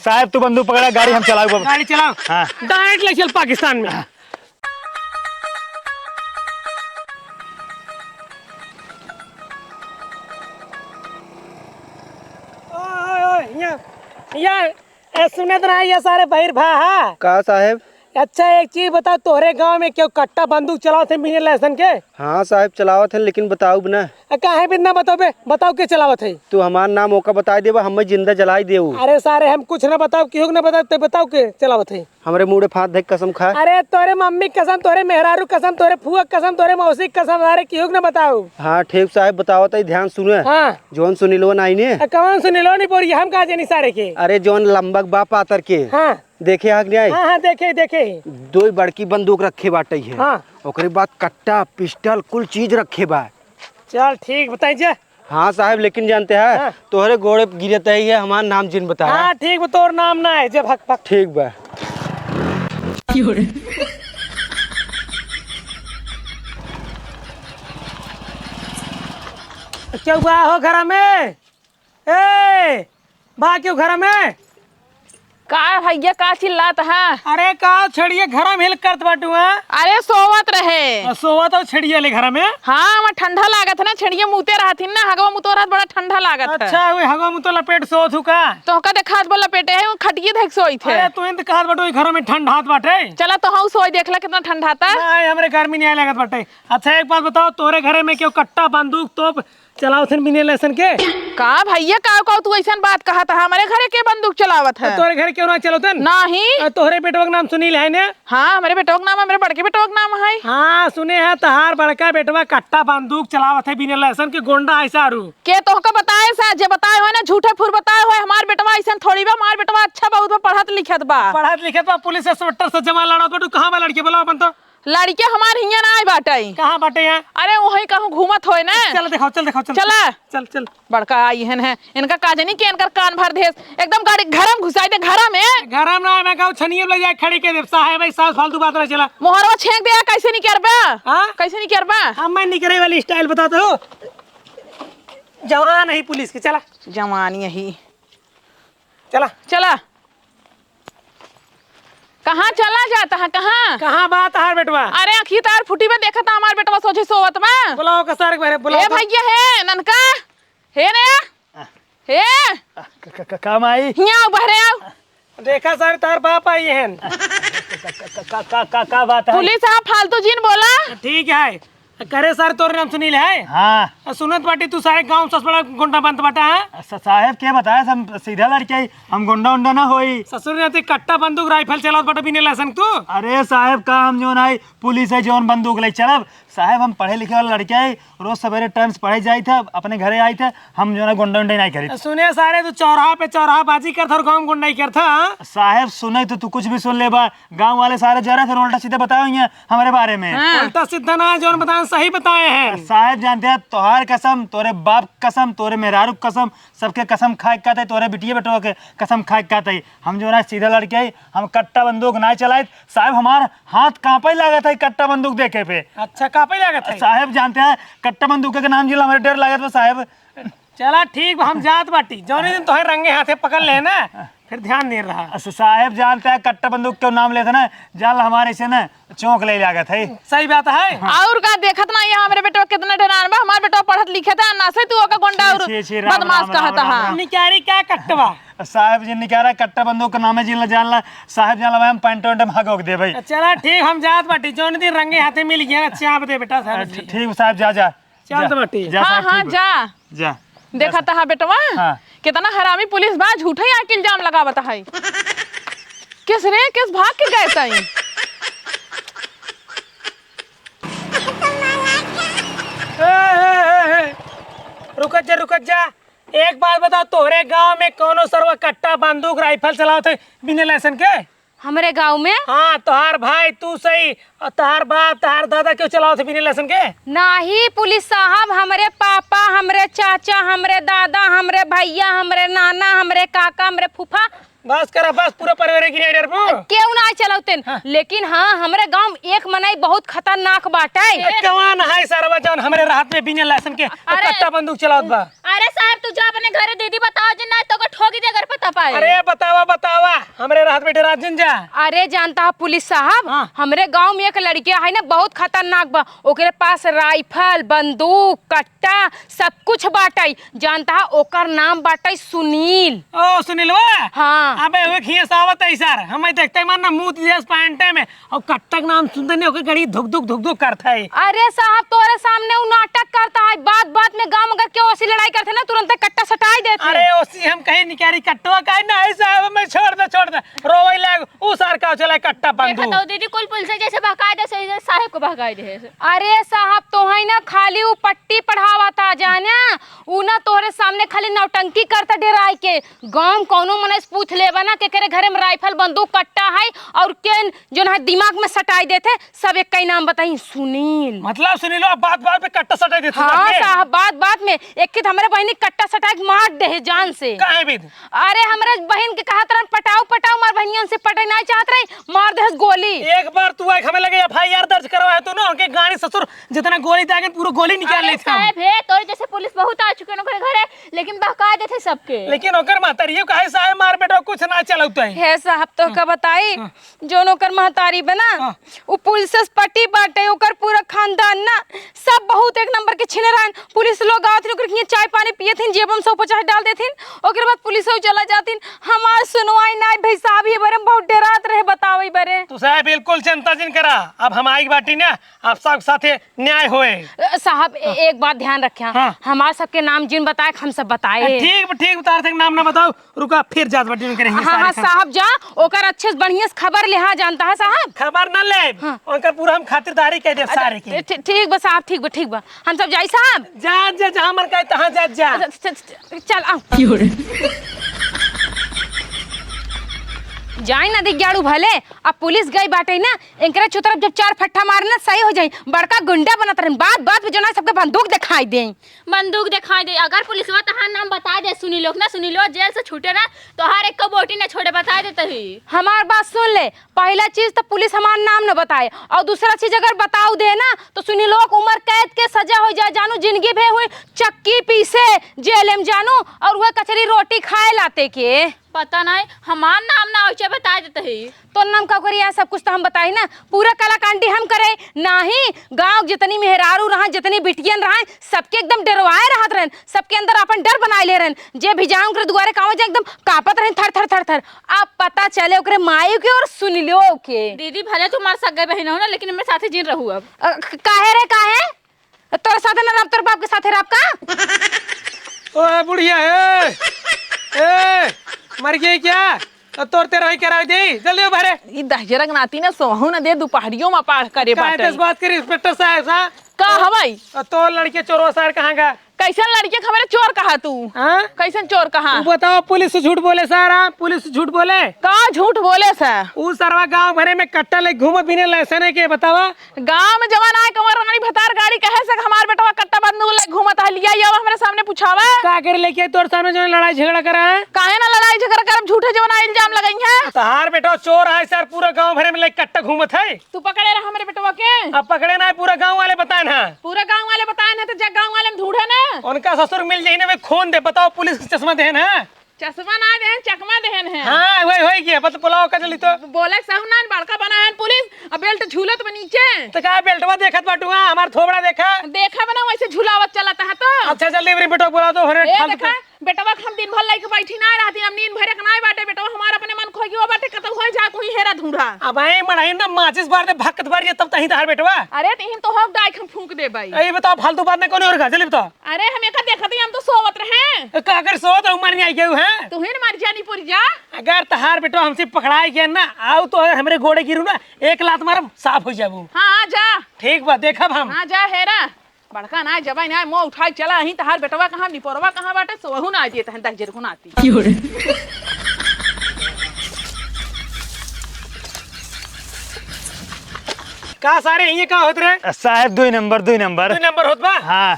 साहब तू बंदूक पकड़ा, गाड़ी हम चलाओ। गाड़ी चलाओ। हाँ। डायरेक्ट ले चल पाकिस्तान में। सुने तो ना ये सारे बहिर भा है का साहब। अच्छा एक चीज बताओ, तोहरे गांव में क्यों कट्टा बंदूक चलाओ थे बिना लाइसेंस के? हाँ साहब चलावत है, लेकिन बताऊ ना। काहे बिना बताओ बे, बताओ के चलावत है? तू हमार नाम ओका बता देबा, हमें जिंदा जलाई देऊ। अरे सारे हम कुछ ना बताओ, क्यों ना बताओ, बताओ के चलावत है? हमरे मुंह फात धक कसम खा। अरे तोरे मम्मी कसम, तोरे मेहरारू कसम, तोरे फुआ कसम, तोरे मौसी कसम, अरे क्यों ना बताओ? हाँ ठीक साहब बतावत है, ध्यान सुने। हाँ जोन सुनिलो नाई ने। कौन सुनिलो नहीं बोरी, हम कहा जानी सारे के। अरे जोन लंबक बा पातर के। हाँ देखे आग नहीं। हाँ हाँ देखे देखे। दो बड़की बंदूक रखे बाटे है। हाँ ओकरे बाद कट्टा पिस्टल कुल चीज रखे बा। चल ठीक बताइए। हाँ साहब लेकिन जानते हैं हाँ। तोहरे घोड़े गिरत है हमार नाम जिन बताया। हाँ ठीक तोर नाम ना है जब हक पक। ठीक बा। क्यों हुआ हो घर में? ए बा क्यों घर में? का भैया का चिल्लात है? अरे का छड़िए घर में हिल करत बाटू? अरे सोवत रहे। सोवा तो छड़िए ले घर में। हाँ वहाँ ठंडा लागत है ना, छड़िए मुते रहथिन ना, हगवा मुतो रहत बड़ा ठंडा लागत है। अच्छा वे हगो मुतो लपेट सो थुका। तो का देखा बोला पेटे है, वो खटिए देख सोई थे। अरे तू इंत कहत बाटू घर में ठंडा हाथ बाटे। चला तो हम सोई देखला कितना ठंडा था। नहीं हमरे घर में नहीं लागत बाटे। अच्छा एक बात बताओ, तोरे घरे में क्यों कट्टा बंदूक तोप चलाओ थे बिना लाइसेंस के? का भैया का तू ऐसा बात कहा था? हमारे घरे के बंदूक चलावत है? तोरे घर क्यों ना चलोतन? नहीं। तोहरे बेटवा का नाम सुनील है ने? हाँ हमारे बेटवा का नाम, हमारे बड़के बेटवा का नाम है। हाँ सुने हैं तहार बड़का बेटवा कट्टा बंदूक चलावत है बिना लाइसेंस के, गोंडा ऐसा रू के तोहका बताए सा जे बताए हो ना, झूठे फुर बताए हो। हमार बेटवा ऐसा थोड़ी बा, हमार बेटवा अच्छा बहुत बा, पढ़त लिखत बा। पढ़त लिखत बा, पुलिस इंस्पेक्टर से जमा लड़त बाटू। कहां बा लड़के बोलो अपन तो? लड़के हमार हियां ना आए बाटे। कहां बाटे यहाँ? अरे वही कहूँ घूमत होए ना। चल दिखाओ चल दिखाओ चल। चला चल चल। बड़का आई है इनका काज नहीं कि इनका कान भर दे एकदम गाड़ी घर में घुसाई दे। घर में घर में मैं कहूं छनिए ले जाए खड़ी के दे। साहब भाई साल फालतू बात ना चला। मोहरवा छेक दे, कैसे नहीं करबा? हां कैसे नहीं करबा? हम मैं नहीं करे वाली स्टाइल बताते हो। जवान नहीं पुलिस की। चला जवान यही। चला चला कहाँ चला जाता है? कहाँ कहां बात हार बेटवा? अरे अखी तार फुटी में देखा था हमार बेटवा सोचे सोवत में। बुलाओ का सारे बारे ए बुलाओ। भैया है ननका है ने हे काम आई। हियां बहरे आओ। देखा सारे तार बाप आई है। का बात है? पुलिस आप फालतू जिन बोला। ठीक है करे सर तोर नाम सुनील है? हाँ सुनत बाटी तू सारे गांव से बड़ा गुंडा बनत बाटा है। साहब क्या बताया, हम सीधा लड़के आई, हम गुंडा उंडा ना होई। ससुर ने ते कट्टा बंदूक राइफल चलावत बाटा बिना लाइसेंस तू? अरे साहब का हम जोन आई पुलिस है जोन बंदूक ले चलब। साहब हम पढ़े लिखे वाले लड़के आई, रोज सवेरे टाइम से पढ़े जाई थे, अपने घरे आई थे। हम जो है गुंडा उंडा नहीं करी। सुने सारे तू चौराहा पे चौराहा बाजी कर था और गांव गुंडा ही कर था। साहब सुने तो तू कुछ भी सुन ले बा, गांव वाले सारे जा रहे थे उल्टा सीधे बताए हैं हमारे बारे में। उल्टा सीधा ना जो बताए सही बताए हैं। साहब जानते हैं तोहार कसम, तोरे बाप कसम, तोरे मेहरारू कसम, सबके कसम खाए कहते, तोरे बिटिया बेटो के कसम खाए कहते। हम जो है सीधा लड़के आई, हम कट्टा बंदूक ना चलाए। साहब हमारा हाथ कांपे लगा था कट्टा बंदूक देखे पे। अच्छा कापे लागत है? साहब जानते हैं कट्टा बंदूक के नाम जिला हमारे डर लागत बा साहब। चला ठीक हम जात बाटी जौने दिन तोहे रंगे हाथे पकड़ ले ना फिर ध्यान दे रहा। साहब जानते हैं कट्टा बंदूक के नाम लेते ना जाल हमारे से ना चौंक ले लागत है। सही बात है। और का देखत ना ये हमारे बेटवा कितना डरान बा। हमारे बेटवा पढ़त लिखत है ना से तू ओका गुंडा और बदमाश कहता है। निकारी क्या कट्टवा? साहब जी निकारा कट्टा बंदूक का नाम है जिला जानला। साहब जानला हम पैंट वैंट में हगोक दे भाई। चला ठीक हम जात बाटी जौन दिन रंगे हाथे मिल गया ना चाप दे बेटा साहब। ठीक साहब जा जा चल तो बाटी। हाँ हाँ जा जा। देखा था बेटवा कितना हरामी पुलिस बा, झूठा ही इल्जाम लगावता है। किस रे किस भाग के गए ताई? रुकत जा एक बात बताओ, तोहरे गांव में कोनो सरवा कट्टा बंदूक राइफल चलाओ थे बिना लाइसेंस के? हमारे गांव में? हाँ तोहार भाई तू सही और तोहार बाप तोहार दादा क्यों चलाओ थे बिना लाइसेंस के? नहीं पुलिस साहब, हमारे पापा, हमारे चाचा, हमारे दादा, हमारे भैया, हमारे नाना, हमारे काका, हमारे फूफा, बस करा बस पूरा परिवार की रेडर पे क्यों ना चलाते। हाँ। लेकिन हाँ हमारे गांव एक मनाई बहुत खतरनाक बाटे। कौन है सरवा जौन हमारे रात में बिना लाइसेंस के कट्टा बंदूक चलाओत बा? अरे साहब तू जा अपने घरे दीदी बताओ जे ना तो ठोकी दे अगर पता पाए। अरे बतावा बतावा हमरे रात बेटे राजन जा। अरे जानता है पुलिस साहब, हाँ। हमरे गांव में एक लड़किया है ना बहुत खतरनाक बा। ओकरे पास राइफल बंदूक कट्टा सब कुछ बाटाई। जानता है ओकर नाम बाटाई सुनील। ओ सुनीलवा। हाँ। अबे वे खियस आवत है सर, हम देखते मन ना मुंह दिस पैंटे में और कट्टक नाम सुनते नहीं ओकर गड़ी धुक धुक करता है। अरे साहब तोरे सामने वो नाटक करता है, बात बात में गांव अगर क्यों ऐसी लड़ाई करते ना तुरंत कट्टा सटाई देते। अरे ओसी हम कहीं निकारी कट्टवा काहे ना है साहब, मैं छोड़ दे रोवे लाग उ सर का चला कट्टा बंदूक। देखा तो दीदी कुल पुलिस जैसे बकायदे से साहब को भगाई दे। अरे साहब तो है ना खाली वो पट्टी पढ़ावा था जाना, उ ना तोरे सामने खाली नौटंकी करता डराई के। गांव कोनो मनस पूछ लेबा ना के करे घरे में राइफल बंदूक कट्टा है और के जो ना दिमाग में सटाई देते सब एक का नाम बताई सुनील। मतलब सुनीलो बात बात पे कट्टा सटाई देते। हाँ साहब बात बात में एक के हमारे बहनी कट्टा सटाई के मार दे जान से। काहे बिद? अरे हमारे बहन के कहत रहन पटाओ पटाओ, मार बहनियन से पटाई नहीं चाहत रही, मार दे गोली। एक बार तू आए हमें लगे एफआईआर दर्ज करवाए तो ना उनके गाड़ी ससुर जितना गोली दागे पूरा गोली निकाल ले थे। साहब है तो जैसे पुलिस बहुत आ चुके हैं घरे, लेकिन बका देते सबके। लेकिन ओकर महतारी काहे साहब मार बेटा कुछ ना चलौता है। है साहब तो का बताई जो नौकर महतारी बना वो पुलिस से पट्टी बाटे, ओकर पूरा खानदान ना सब बहुत एक नंबर के छिने रहन। पुलिस लोग आवत ओकर के चाय पानी पिए थिन, जेब में 150 डाल देथिन, ओकर बाद पुलिस चला जातिन। हमार सुनवाई नहीं भाई साहब, ये बारे में बहुत डरात रहे बतावे बारे। तू साहब बिल्कुल चिंता जिन करा, अब हम आई बाटी ना आप सब साथे न्याय होए। साहब एक बात ध्यान रखिया, हाँ। हमार सबके नाम जिन बताए हम सब बताए। ठीक उतार तक नाम ना बताओ, रुका फिर जात बाटी करेंगे। हाँ साहब जा ओकर अच्छे से बढ़िया से खबर लिहा जानता है साहब। खबर न ले उनका पूरा हम खातिरदारी कह दे सारे की। ठीक बा साहब ठीक बा हम सब जाई साहब। जा जहाँ मन कहे तहाँ जा। चल आओ जाए ना दिग्याड़ू भले। अब पुलिस गई बाटे ना इनकरे चुतरफ जब 4 फट्टा मारना सही हो जाई, बड़का गुंडा बनत रहन। बात में जो ना सबके बंदूक दिखाई दे, बंदूक दिखाई दे। अगर पुलिस वा तहां नाम बता दे सुनी लोग ना, सुनी लो जेल से छूटे ना तो हर एक को बोटी ना छोड़े बता देते ही। हमार बात सुन ले, पहला चीज तो पुलिस हमार नाम न बताए और दूसरा चीज अगर बताऊ दे ना तो सुनी लोग उम्र कैद के सजा हो जाए जानू, जिंदगी भर हुई चक्की पीसे जेल में जानू और वह कचरी रोटी खाए लाते के। पता नहीं हमार नाम ना औचे बता देते ही तो नाम का करिया सब कुछ तो हम बताई ना, पूरा कलाकांडी हम करे नाही। गांव जितनी मेहरारू रहा जितनी बिटियन रहा सबके एकदम डरवाए रहत रहन, सबके अंदर अपन डर बनाए ले रहन। जे भी जाऊं कर दुआरे काव जे एकदम कापत रहन थर थर। अब पता चले ओकरे माई के और सुनिलो के। दीदी भले तू मार सके बहन हो ना, लेकिन मेरे साथे जिन रहू। अब काहे तोर साथे ना तोर बाप के साथे राब का। ओ बुढ़िया ए मर गई क्या तोर तेरा ही करा दे जल्दी भरे। ई दहजरक नाती ने सोहू न दे दोपहरियों में पार करे बाटे। इस बात करी इंस्पेक्टर साहब सा का हवाई तो लड़के चोरवा सर कहाँ का कैसन लड़के खबर चोर कहा तू? हाँ? कैसन चोर कहा? बताओ पुलिस से झूठ बोले सारा, पुलिस से झूठ बोले का झूठ बोले सर? उ सरवा गांव भरे में कट्टा ले घूमत बिने लाइसेंस है के बतावा। गांव में जवान आए कमर गाड़ी भतार गाड़ी कहे से हमार बेटवा कट्टा बंदूक ले घूमत है लिया ये हमारे सामने पूछावा का करे लेके तोर सामने जो लड़ाई झगड़ा करा है। काहे ना लड़ाई झगड़ा कर झूठे जवान इल्जाम लगाई है। तहार बेटा चोर है सर, पूरा गांव भरे में ले कट्टा घूमत है। तू पकड़े रहा हमारे बेटवा के? अब पकड़े ना पूरा गांव वाले बताए ना, पूरा गांव वाले बताए ना तो जग गांव वाले में ढूंढे ना। उनका ससुर मिल जाए ना वे खून दे। बताओ पुलिस के चश्मा दे ना, चश्मा ना देन चकमा देन है। हाँ वही होई गया बत बुलाओ का चली तो बोले सहना बड़का बना है पुलिस अब बेल्ट झूलत में नीचे तो का बेल्टवा देखत बाटूंगा हमार थोबड़ा देखा बना वैसे झूलावत चलता है तो। अच्छा जल्दी मेरी बेटा बुला दो ए देखा बेटवा हम दिन भर लाइक बैठी ना रहती, हम नींद भरे नहीं बाटे बेटवा हमारा अपने मन खोई गयो बाटे कत होई जा कोई हेरा ढूंढा। अब आई मढ़ाई ना माचिस बार दे भक्कत बार ये तब तही तार बेटवा। अरे तीन तो हम डाइक हम फूंक दे भाई। ए बताओ फालतू बात नहीं कोनी और का जल्दी बताओ। अरे हम एक देखते हम तो सोवत रहे का अगर सोत उमर नहीं आई गयो है तू ही मार जानी पूरी जा। अगर तहार बेटो हमसे पकड़ाई गया ना आओ तो हमरे गोड़े गिरू ना एक लात मारम साफ हो जाबू। हाँ जा ठीक बा देखब हम। हाँ जा हेरा बड़का ना जबाई ना मुंह उठाई चला ही तहार बेटवा कहां डिपोरवा कहां बाटे सोहू ना आती तहन दहजर को नाती। का सारे ये का होत रे साहब 2 नंबर होत बा। हाँ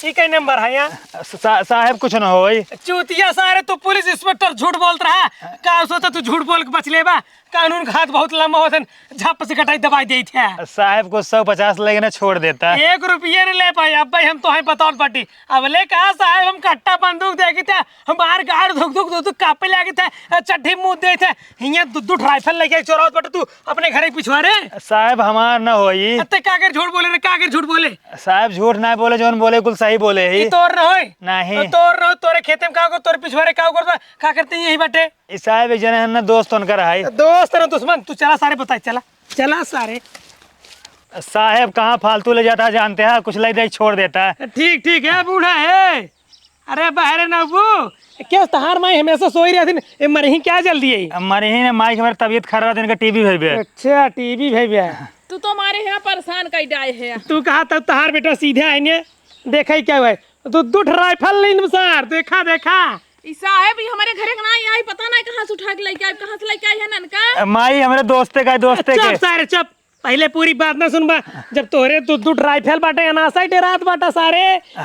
ये कई नंबर है यहाँ साहब कुछ ना हो चूतिया सारे तू पुलिस इंस्पेक्टर झूठ बोलत रहा का सोचा तू झूठ बोल के बच लेबा कानून का हाथ बहुत लंबा होता है झप से कटाई दबाई दी थे साहब को 150 लेके ना छोड़ देता 1 रुपये नहीं ले पाए अब भाई हम तो हैं बताओ पट्टी अब ले कहा साहब हम कट्टा बंदूक देखे थे हम बाहर गाड़ धुक कापे लगे थे चट्टी मुँह दे थे यहाँ दू राइफल लेके चोरावत पट तू अपने घर पिछवा रे साहब हमार ना होई कागर झूठ बोले रे कागर झूठ बोले साहब झूठ ना बोले जोन बोले कुल सही बोले ही तोर न होई नहीं तोर न तोरे खेते में का तोरे पिछवारे का करते यही बटे साहब एक जने ना दोस्त उनका है दोस्त ना दुश्मन तू चला सारे बता चला सारे साहब कहाँ फालतू ले जाता है जानते हैं कुछ ले दे छोड़ देता है ठीक है बूढ़ा है अरे बहरे ना वो क्या तहार माई हमेशा सोई रही थी मरही क्या जल्दी है हमारे ही ने माइक हमारी तबीयत खराब है इनका टीवी भेज अच्छा टीवी भेज तू तो हमारे यहाँ परेशान कर डाए है तू कहा तब तहार बेटा सीधे आएंगे देखा ही क्या हुआ तो दुठ राइफल नहीं सर देखा साहब ये हमारे घरे का ना आई पता नहीं कहाँ से उठा के लेके आए कहाँ से लेके आई है ननका माई हमारे दोस्ते का दोस्ते के सारे चुप पहले पूरी बात ना सुनबा जब तोरे दू राइफल बाटे अनासा डेरात बाटा सारे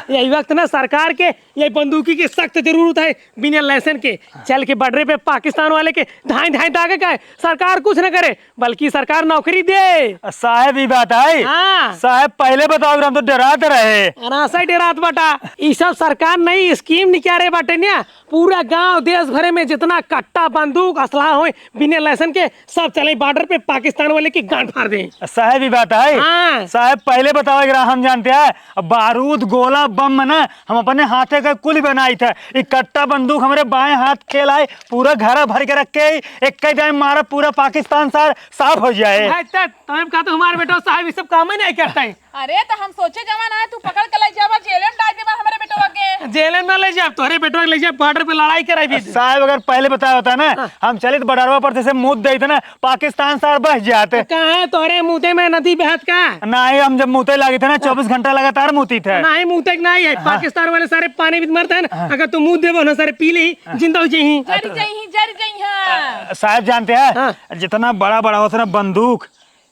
यही वक्त ना सरकार के ये बंदूकी की सख्त जरूरत है बिना लाइसेंस के चल के बॉर्डर पे पाकिस्तान वाले के धाई दागे का है सरकार कुछ न करे बल्कि सरकार नौकरी दे साहब ये बात है हाँ साहब पहले बताओ हम तो डराते रहे अनासा डेरात बाटा ये सब सरकार नई स्कीम निकाले बाटे ना पूरा गांव देश भरे में जितना कट्टा बंदूक असला हो बिना लाइसेंस के सब चले बॉर्डर पे पाकिस्तान वाले की गांड फाड़ दे साहब ये बात है हाँ। साहब पहले बताओ अगर हम जानते हैं बारूद गोला बम ना हम अपने हाथे का कुल बनाई था ये कट्टा बंदूक हमारे बाएं हाथ खेलाए पूरा घर भर के रख के एक टाइम मारा पूरा पाकिस्तान साफ हो जाए कहा तो हमारे बेटा साहब ये सब काम ही नहीं करता है अरे तो हम सोचे जवान आए तू पकड़ के ले जावा जेल में डाल देवा हमारे बेटवा के जेल में ले जा तोरे बेटवा ले जा बॉर्डर पे लड़ाई कराई भी साहब अगर पहले बताया होता ना हम चलित बॉर्डरवा पर से मुँह दे थे ना पाकिस्तान सार बच जाते कहा है तोरे मुँह में नदी बहत का नहीं हम जब मुँह लगे थे ना 24 घंटा लगातार मुँहती थे नहीं मुँह नहीं है पाकिस्तान वाले सारे पानी भी मरते हैं अगर तू मुँह देवो ना सारे पी ले जिंदा हो जाही जर गई साहब जानते हैं जितना बड़ा होता ना बंदूक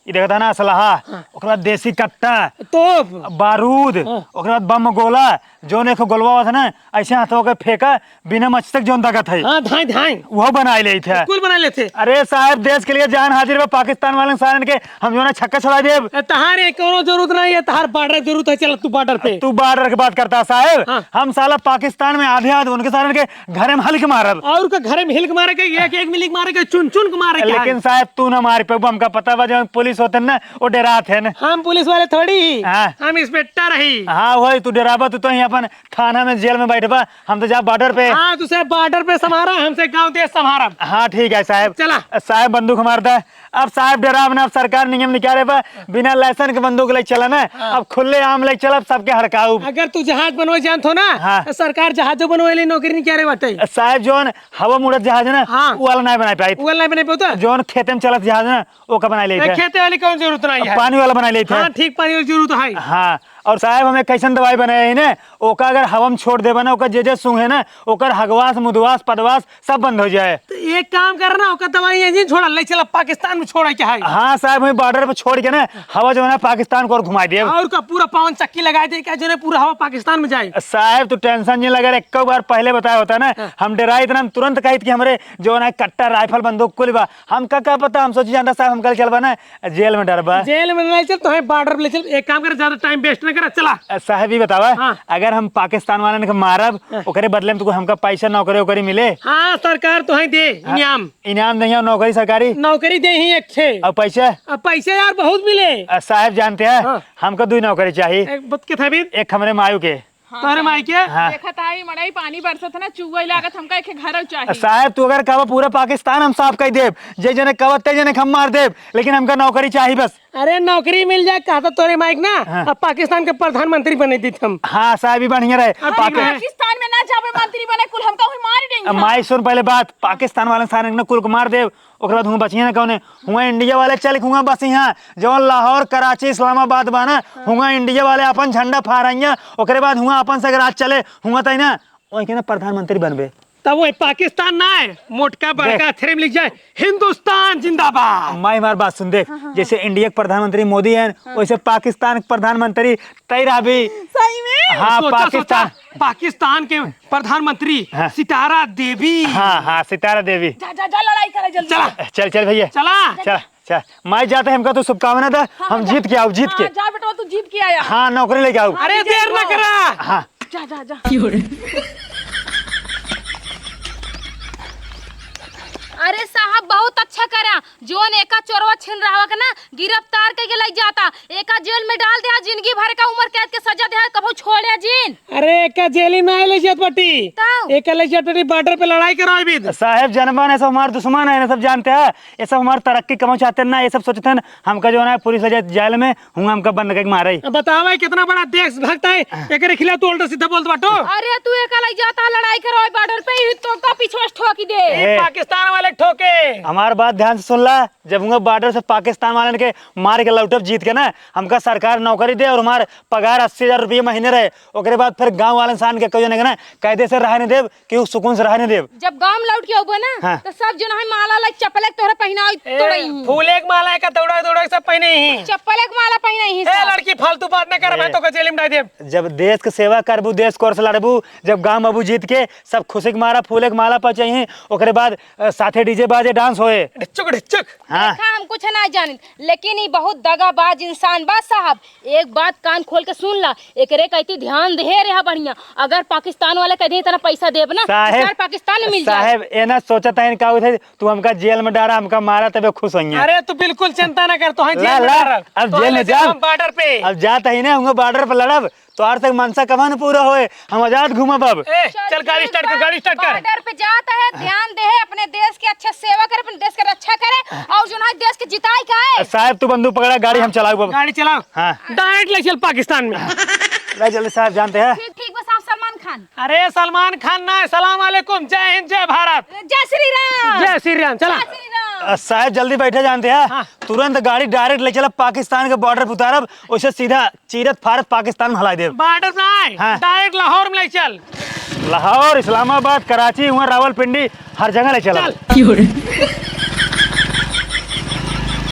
ये देखा ना असलहा ओकरा बाद देसी कट्टा तोप बारूद ओकरा बाद बम गोला जो ने गोलवा हुआ था ना ऐसे हाथों के फेंका बिना मचतक जोन ताकत है हाँ धाई वो बना ले थे कुल बना लेते अरे साहब देश के लिए जान हाजिर है पाकिस्तान वाले सारे के हम जो ना छक्का छोड़ा दे तहारे कोनो जरूरत नहीं है तहार बॉर्डर जरूरत है चल तू बॉर्डर पे तू बॉर्डर की बात करता साहब हम साला पाकिस्तान में आधे उनके सारे के घर में हल्क मारब और का घर में हिल्क मारे के एक मिलिक मारे के चुन के मारे लेकिन साहब तू ना मार पे हमका पता बा जब पुलिस होते ना वो डराते हैं हम पुलिस वाले थोड़ी हाँ। हम इंस्पेक्टर ही हाँ वही तू डराबा तू तो यहाँ अपन थाना में जेल में बैठबा हम तो जा बॉर्डर पे हाँ तुझे बॉर्डर पे संभारा हमसे गांव देश संभारा हाँ ठीक है साहब चला साहब बंदूक मारता अब साहब डराव ना अब सरकार नियम निकाले बा बिना लाइसेंस के बंदूक ले चला ना अब खुले आम ले चला सबके हड़काऊ अगर तू जहाज बनवा जानत हो ना हाँ। सरकार जहाज बनवाए नौकरी नहीं क्या रे बाटे साहब जोन हवा मुड़त जहाज है ना हाँ। वो वाला नहीं बना पाई वो नहीं बने पाता जोन खेते में चलत जहाज ना वो का बना ले खेते वाली कौन जरूरत नहीं है पानी वाला बना ले हाँ ठीक पानी वाली जरूरत है हाँ और साहब हमें कैसन दवाई बनाए है ना ओका अगर हवा में छोड़ देबा ना ओका जे सूंघ है ना ओकर हगवास मुदवास पदवास सब बंद हो जाए तो एक काम करना ओका दवाई यहीं छोड़ा ले चला पाकिस्तान में छोड़ा क्या है हाँ साहब हमें बॉर्डर पे छोड़ के ना हवा जो है ना पाकिस्तान को घुमा दिया और का पूरा पावन चक्की लगा दे क्या जो है पूरा हवा पाकिस्तान में जाए साहब तू टेंशन नहीं लगा एक बार पहले बताया होता ना हम डराए इतना हम तुरंत कही कि हमारे जो है कट्टा राइफल बंदूक कुल बा हम का पता हम सोची जानता साहब हम कल चलबा ना जेल में डरबा जेल में नहीं चल तो बॉर्डर पे ले चल एक काम कर ज्यादा टाइम वेस्ट न कर चला साहब ही बतावा हाँ। अगर हम पाकिस्तान वाले ने मारब ओकरे बदले में तुमको हमका पैसा नौकरी ओकरी मिले हाँ सरकार तो है दे इनाम नहीं नौकरी सरकारी नौकरी दे ही एक छे और पैसा अब पैसे यार बहुत मिले साहब जानते हैं हाँ। हमको 2 नौकरी चाहिए एक बत के था भी एक हमारे मायू के तोरे माई के हाँ। देखा ताई मड़ाई पानी बरसत ना चुआ लागत हमका एक घर चाहिए साहब तू अगर कहा पूरा पाकिस्तान हम साफ कर देव जे जने कहा ते जने हम मार देव लेकिन हमका नौकरी चाहिए बस अरे नौकरी मिल जाए कहा था तोरे माइक ना हाँ। अब पाकिस्तान के प्रधानमंत्री बने दी हम हाँ साहब भी बढ़िया रहे पाकिस्तान में ना जावे मंत्री बने कुल हमका हुई मार देंगे माई सुन पहले बात पाकिस्तान वाले सारे ने कुल को मार देव ओकरा बाद हुआ बचिए ना कौने हुआ इंडिया वाले चल हुआ बस यहाँ जो लाहौर कराची इस्लामाबाद बाना हुआ इंडिया वाले अपन झंडा फहराइया ओकरे बाद हुआ अपन से अगर आज चले हुआ तई ना वही के ना प्रधानमंत्री बनबे तब वो पाकिस्तान ना है, मोटका बड़का अक्षरे में लिख जाए हिंदुस्तान जिंदाबाद। माई हमारी बात सुन देख, जैसे इंडिया के प्रधानमंत्री मोदी हैं वैसे पाकिस्तान के प्रधानमंत्री तैरा भी। सही में? हाँ सोचा पाकिस्तान। पाकिस्तान के प्रधानमंत्री हाँ। सितारा देवी। हाँ हाँ सितारा देवी। जा जा जा लड़ाई करे जल्दी। चला चल चल भैया चला। चल चल। माई जाते हैं, हमका तो शुभकामना था, हम जीत के आओ, जीत के। हाँ, जा बेटा तू जीत के आया। हाँ नौकरी लेके आओ। अरे देर न करा। हाँ जा जा जा। अरे साहब बहुत अच्छा करा, जोन एका चोरवा छिन रहा का ना गिरफ्तार करके ले जाता, एका जेल में डाल दिया, जिंदगी भर का उम्र कैद के सजा दिया, कभू छोड़े जिन। अरे एका जेली में आए ले जात बटी, ताऊ। एका ले जात बटी बॉर्डर पे लड़ाई कराओ भी। साहेब जनमान है सब हमारे दुश्मन है, सब जानते हैं, ये सब हमारी तरक्की कमाना चाहते हैं ना, ये सब सोचते हैं हमका जो है पुलिस वजह जेल में हूँ, हमका बंद करके मारे। बतावा कितना बड़ा देशभक्त है, एक खिलाफ तो उल्टा सीधा बोलत बाटो। अरे तू एका ले जाता लड़ाई करो बॉर्डर पे, तो का पीछे ठोकी दे। ए, पाकिस्तान वाले ठोके। हमारी बात ध्यान से सुन ला, जब हम बॉर्डर से पाकिस्तान वाले के मार के लौटब जीत के ना, हमका सरकार नौकरी दे और हमारे पगार 80,000 रुपये महीने रहे, ओकरे बाद फिर गांव वाले इंसान के कहियो ना कायदे से रहने देव कि सुकून से रहने देव। जब गांव लौट के आबो ना हाँ। तो सब जो है माला लाइक चप्पल तोहरा पहनाओ तोड़ई, फूल एक माला का दौड़ा दौड़ा सब पहने ही। चप्पल एक माला पहनाई ही ए सब। लड़की फालतू बात न कर, मैं तो जेल में डाल दे। जब देश के सेवा करबू, देश कोर से लड़बू, जब गांव अबू जीत के सब खुशी के मारा फूले के माला पर चाहिए, ओकरे बाद साथे डीजे बाजे डांस होए। ढिचक ढिचक। हाँ देखा हम कुछ ना जानी, लेकिन ये बहुत दगाबाज इंसान बा साहब। एक बात कान खोल के सुन ला, एकरे कहती ध्यान दे रहा बढ़िया, अगर पाकिस्तान वाले कह दे इतना पैसा देब ना साहेब सार पाकिस्तान में मिल जाए। साहेब ये ना सोचता है का थे तू हमका जेल में डाला, हमका मारा, तबे खुश होंगे। अरे तू बिल्कुल चिंता न कर, तो जेल ला, में ला, डाल। अब तो जेल में ले जा। हम बॉर्डर पे। अब जाता ही ना हम बॉर्डर पर लड़ब तो आर तक मनसा कमा न पूरा होए, हम आजाद घूमब अब। ए, चल गाड़ी स्टार्ट कर, गाड़ी स्टार्ट कर। बॉर्डर पे जाता है, ध्यान दे अपने देश की अच्छे सेवा करे, अपने देश की रक्षा करे, और जो है देश के जिताई का है। साहब तू बंदूक पकड़ा, गाड़ी हम चलाऊ अब। गाड़ी चलाओ। हाँ डायरेक्ट ले चल पाकिस्तान में। ले जल्दी साहब, जानते हैं ठीक ठीक बस आप सलमान खान। अरे सलमान खान ना, सलाम वालेकुम, जय हिंद जय भारत, जय श्री राम। जय श्री राम। चला जय श्री राम। साहब जल्दी बैठे, जानते हैं हाँ। तुरंत गाड़ी डायरेक्ट ले चला पाकिस्तान के बॉर्डर पर उतारब, उसे सीधा चीरत फारत पाकिस्तान में हलाई देब। बॉर्डर पे आए, हाँ। डायरेक्ट लाहौर में ले चल। लाहौर, इस्लामाबाद, कराची, हुआ रावलपिंडी, हर जगह ले चला। चल।